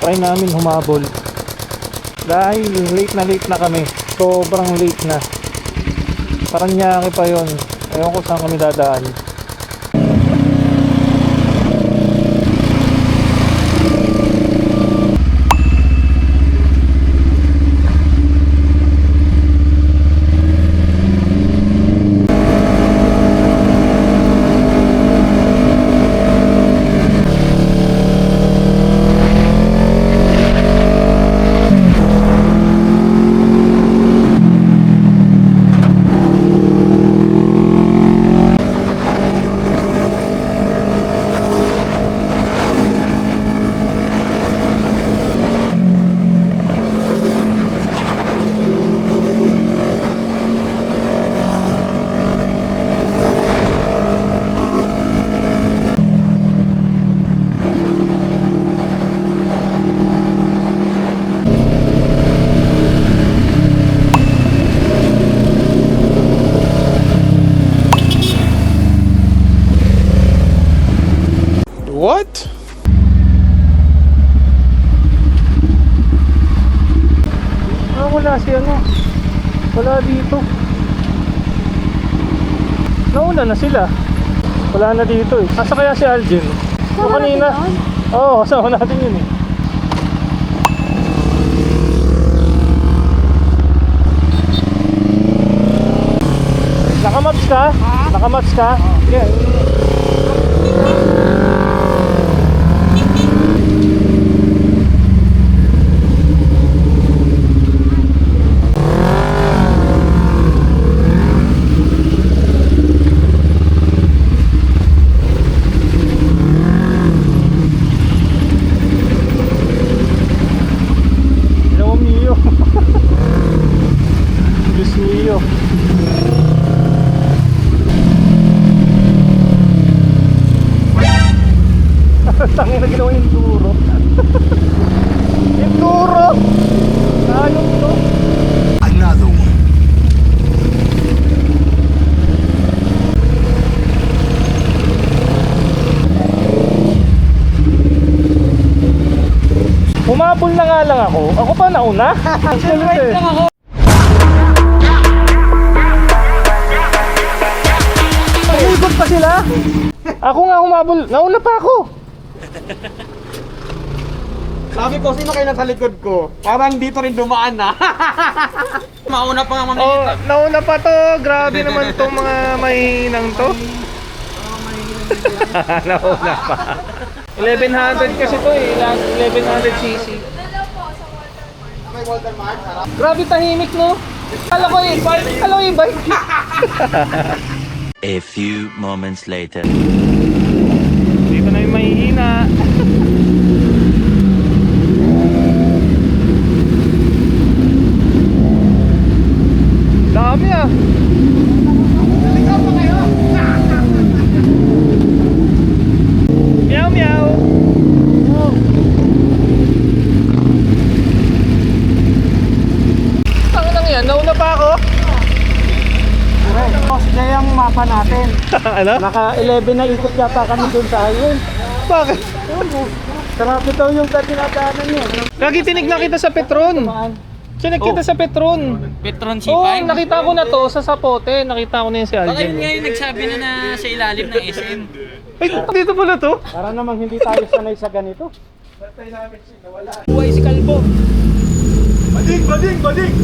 Try namin humabol. Dahil late na kami. Sobrang late na. Paranaque pa yon. Ewan ko saan kami dadaan. What? Wala si ano. Wala dito. Nauna na sila. Wala na dito eh. Asa kaya si Algin? O kanina? Oo, kasama natin yun eh. Nakamaps ka? Nakamaps ka? Yeah. Diyos mio. Tangin na ginawa yung duro. Yung duro. Ayun to. Another one. Humabol na nga lang ako. Ako pa nauna. Right lang ako. Ikot pa sila. Ako nga humabol. Nauna pa ako. Sabi ko, sino kayo nasa likod ko? Parang dito rin dumaan na. Mauna pa nga mamaya. Oh, nauna pa to. Grabe naman tong mga mahihinang to. Nauna pa. 1100 kasi to eh. 1100cc. Grabe tahimik no. Kala ko e-bike. Kala ko e-bike. A few moments later. Hindi ko na yung mahihina. Dami ah. Meow meow. Tangan yan, nauna pa ako. Boss, kaya yung mapa natin. Ano? Naka 11 na ikot yata kami dun sa highway. Bakit? Sarap ito yung tinataanan niya. Kagi tinignan kita sa Petron. Sinig kita sa Petron. Petron C5? Oo, nakita ko na to sa Sapote. Nakita ko na yun si Baka yun Aljen. nga yung nagsabi na sa ilalim ng SM. Ay, dito pala to. Para namang hindi tayo sanay sa ganito. Buhay si Kalbo. Bading! Bading! Bading!